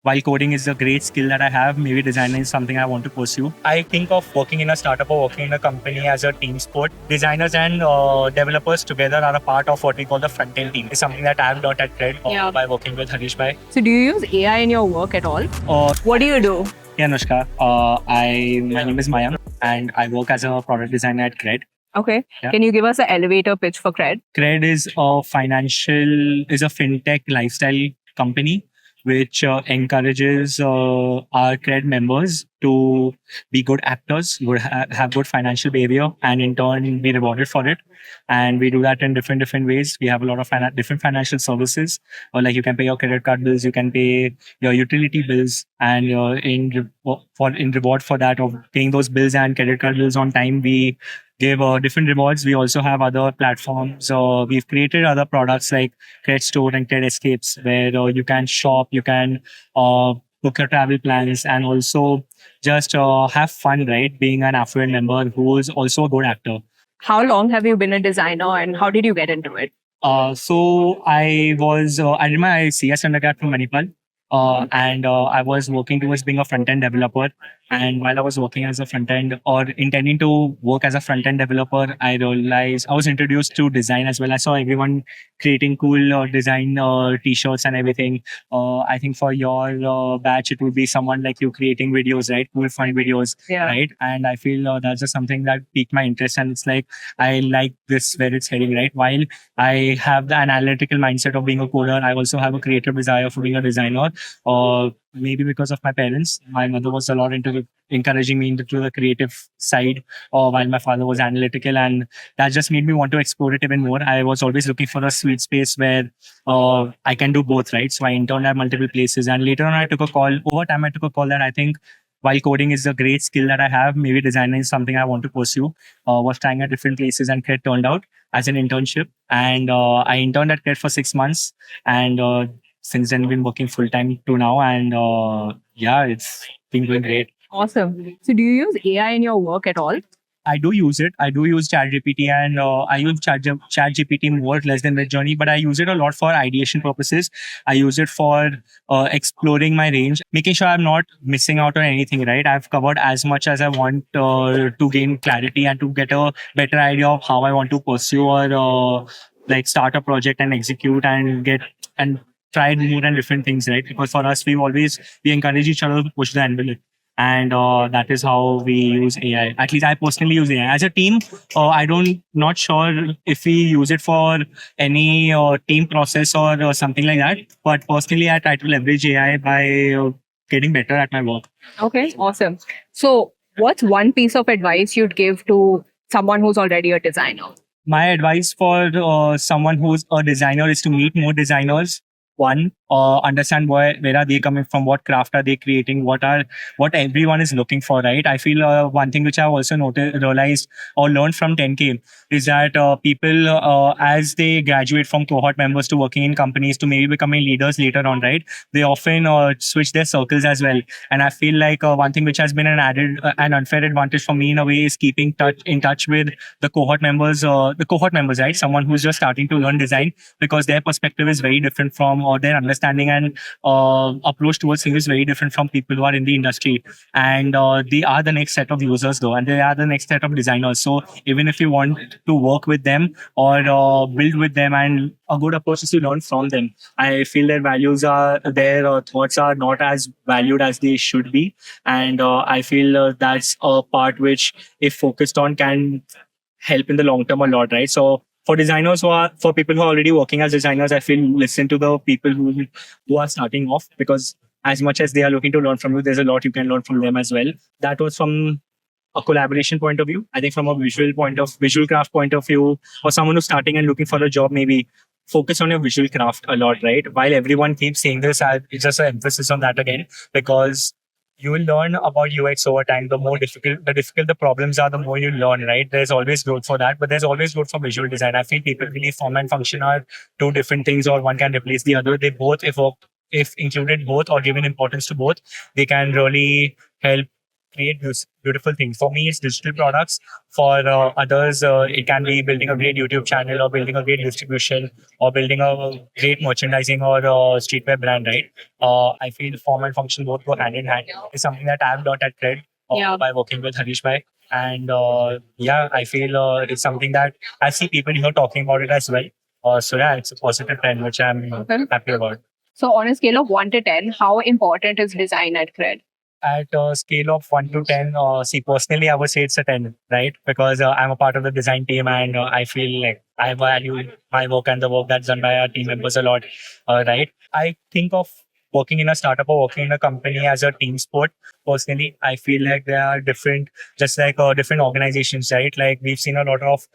while coding is a great skill that I have, maybe designing is something I want to pursue. I think of working in a startup or working in a company as a team sport. Designers and developers together are a part of what we call the front end team. It's something that I have learned at CRED by working with Harish Bhai. So do you use AI in your work at all? What do you do? Yeah, Anushka. My name is Mayank and I work as a product designer at CRED. Okay. Yeah. Can you give us an elevator pitch for CRED? CRED is a fintech lifestyle company which encourages our CRED members to be good actors, have good financial behavior, and in turn be rewarded for it. And we do that in different ways. We have a lot of different financial services, or like you can pay your credit card bills, you can pay your utility bills, and in reward for that of paying those bills and credit card bills on time, we give different rewards. We also have other platforms. We've created other products like CRED Store and CRED Escapes, where you can shop, you can book your travel plans, and also just have fun, right? Being an affluent member who is also a good actor. How long have you been a designer and how did you get into it? So I did my CS undergrad from Manipal. And I was working towards being a front end developer. And while I was working as a front end or intending to work as a front end developer, I realized I was introduced to design as well. I saw everyone creating cool design t-shirts and everything. I think for your batch, it would be someone like you creating videos, right? Cool, fun videos, right? And I feel that's just something that piqued my interest. And it's like, I like this where it's heading, right? While I have the analytical mindset of being a coder, I also have a creative desire for being a designer. Or maybe because of my parents, my mother was a lot into encouraging me into the creative side, or while my father was analytical, and that just made me want to explore it even more. I was always looking for a sweet space where I can do both, right? So I interned at multiple places, and later on, I took a call. Over time, I took a call that I think, while coding is a great skill that I have, maybe designing is something I want to pursue. Was trying at different places, and CRED turned out as an internship, and I interned at CRED for 6 months, and since then been working full time to now, and yeah, it's been going great. Awesome. So do you use AI in your work at all? I do use it. I do use ChatGPT, and I use ChatGPT more less than Midjourney, but I use it a lot for ideation purposes. I use it for exploring my range, making sure I'm not missing out on anything. Right, I've covered as much as I want to gain clarity and to get a better idea of how I want to pursue or like start a project and execute and get and try more and different things. Right, because for us, we encourage each other to push the envelope. And that is how we use AI. At least I personally use AI. As a team, not sure if we use it for any team process or something like that. But personally, I try to leverage AI by getting better at my work. Okay, awesome. So what's one piece of advice you'd give to someone who's already a designer? My advice for someone who's a designer is to meet more designers. One, understand where are they coming from, what craft are they creating, what everyone is looking for, right? I feel one thing which I've also realized or learned from 10K is that people, as they graduate from cohort members to working in companies to maybe becoming leaders later on, right? They often switch their circles as well. And I feel like one thing which has been an unfair advantage for me in a way is keeping in touch with the cohort members, right? Someone who's just starting to learn design, because their perspective is very different from, or their understanding and approach towards things is very different from people who are in the industry. And they are the next set of users though, and they are the next set of designers. So even if you want to work with them or build with them, and a good approach is to learn from them. I feel their values are, their thoughts are not as valued as they should be. And I feel that's a part which, if focused on, can help in the long term a lot, right? So for for people who are already working as designers, I feel listen to the people who are starting off, because as much as they are looking to learn from you, there's a lot you can learn from them as well. That was from a collaboration point of view. I think from a visual craft point of view, or someone who's starting and looking for a job, maybe focus on your visual craft a lot, right? While everyone keeps saying this, it's just an emphasis on that again, because you will learn about UX over time. The problems are, the more you learn, right? There's always growth for that, but there's always growth for visual design. I feel people believe form and function are two different things, or one can replace the other. They both, if included both or given importance to both, they can really help create beautiful things. For me, it's digital products. For others, it can be building a great YouTube channel or building a great distribution or building a great merchandising or streetwear brand, right? I feel form and function both go hand in hand. It's something that I've learned at CRED by working with Harish Bhai. And yeah, I feel it's something that I see people here talking about it as well. So yeah, it's a positive trend, which I'm happy about. So, on a scale of 1 to 10, how important is design at CRED? At a scale of 1 to 10, see, personally, I would say it's a 10, right? Because I'm a part of the design team and I feel like I value my work and the work that's done by our team members a lot, right? I think of working in a startup or working in a company as a team sport. Personally, I feel like there are different, just like different organizations, right? Like we've seen a lot of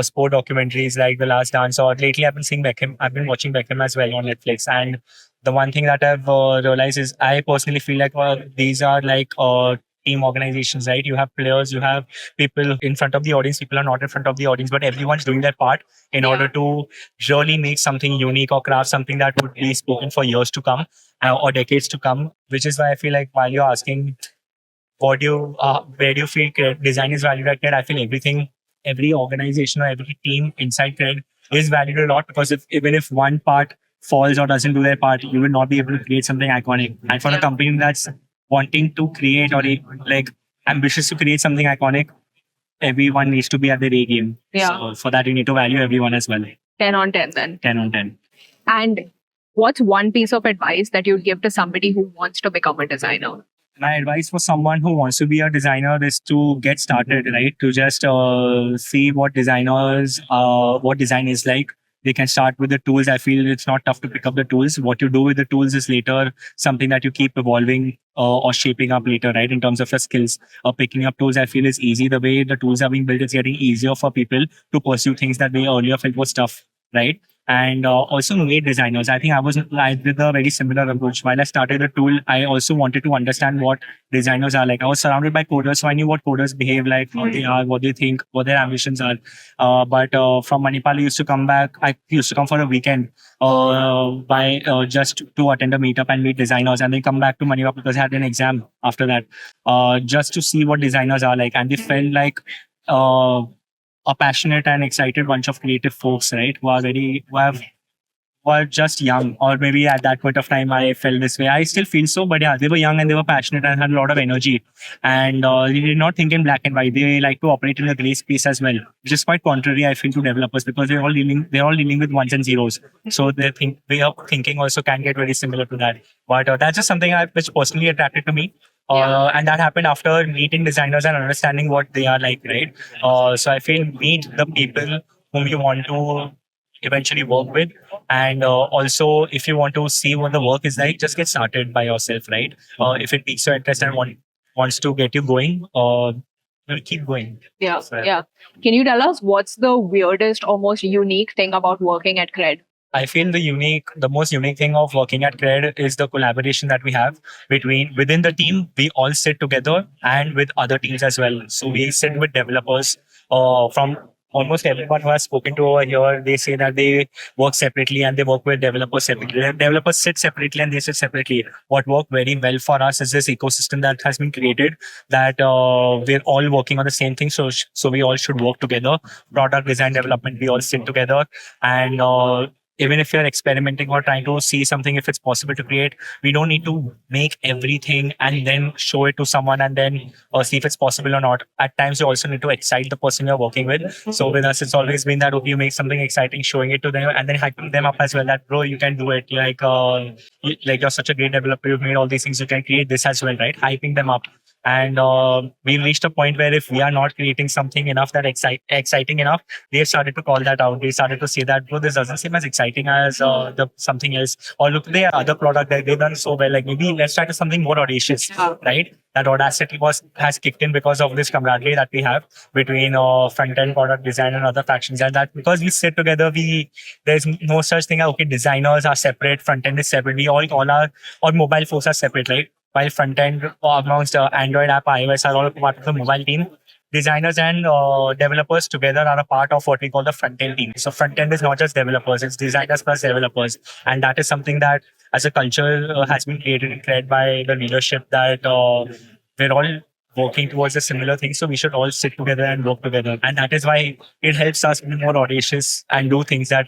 sport documentaries like The Last Dance, or lately I've been seeing Beckham. I've been watching Beckham as well on Netflix. And the one thing that I've realized is I personally feel like these are like team organizations, right? You have players, you have people in front of the audience, people are not in front of the audience, but everyone's doing their part in order to really make something unique or craft something that would be spoken for years to come or decades to come. Which is why I feel like while you're asking what do you where do you feel design is valued at CRED, I feel everything, every organization or every team inside CRED is valued a lot, because if even if one part falls or doesn't do their part, you will not be able to create something iconic. And for a company that's wanting to create or like ambitious to create something iconic, everyone needs to be at their A game. So for that, you need to value everyone as well. 10 on 10 then. 10 on 10. And what's one piece of advice that you'd give to somebody who wants to become a designer? My advice for someone who wants to be a designer is to get started, right? To just see what design is like. They can start with the tools. I feel it's not tough to pick up the tools. What you do with the tools is later something that you keep evolving or shaping up later, right? In terms of your skills. Picking up tools, I feel is easy. The way the tools are being built, it's getting easier for people to pursue things that they earlier felt was tough, right? And also made designers. I did a very similar approach. While I started the tool, I also wanted to understand what designers are like. I was surrounded by coders, so I knew what coders behave like, how they are, what they think, what their ambitions are. But from Manipal, I used to come for a weekend by just to attend a meetup and meet designers, and then come back to Manipal because I had an exam after that, just to see what designers are like. And they felt like a passionate and excited bunch of creative folks, right? Who are just young, or maybe at that point of time I felt this way. I still feel so, but yeah, they were young and they were passionate and had a lot of energy, and they did not think in black and white. They like to operate in a gray space as well, which is quite contrary, I feel, to developers, because they're all dealing with ones and zeros. So their way of thinking also can get very similar to that. But that's just something which personally attracted to me. And that happened after meeting designers and understanding what they are like, right? So I feel meet the people whom you want to eventually work with. And also, if you want to see what the work is like, just get started by yourself, right? If it piques your interest and wants to get you going, you'll keep going. Yeah. Can you tell us what's the weirdest or most unique thing about working at CRED? I feel the most unique thing of working at CRED is the collaboration that we have within the team. We all sit together and with other teams as well. So we sit with developers from almost everyone who has spoken to over here. They say that they work separately and they work with developers separately. Developers sit separately and they sit separately. What worked very well for us is this ecosystem that has been created, that we're all working on the same thing. So we all should work together. Product design, development, we all sit together. And even if you're experimenting or trying to see something, if it's possible to create, we don't need to make everything and then show it to someone and then see if it's possible or not. At times, you also need to excite the person you're working with. So with us, it's always been that, okay, you make something exciting, showing it to them, and then hyping them up as well. That, bro, you can do it. Like you're such a great developer. You've made all these things. You can create this as well, right? Hyping them up. And we've reached a point where if we are not creating something enough that exciting enough, they started to call that out. They started to say that, bro, this doesn't seem as exciting as the something else. Or look, their other product that they've done so well. Like maybe let's try to something more audacious, right? That audacity has kicked in because of this camaraderie that we have between front end product design and other factions. And that because we sit together, there's no such thing as, okay, designers are separate, front end is separate. We all are, or mobile folks are separate, right? While front end amongst Android app, iOS are all part of the mobile team. Designers and developers together are a part of what we call the front end team. So front end is not just developers; it's designers plus developers, and that is something that, as a culture, has been created and created by the leadership. That we're all working towards a similar thing. So we should all sit together and work together. And that is why it helps us be more audacious and do things that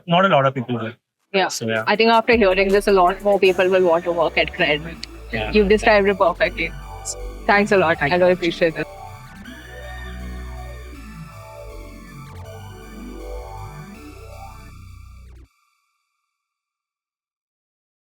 not a lot of people do. Yeah. So yeah. I think after hearing this, a lot more people will want to work at CRED. Yeah. You've described it perfectly. Thanks a lot. I really appreciate it.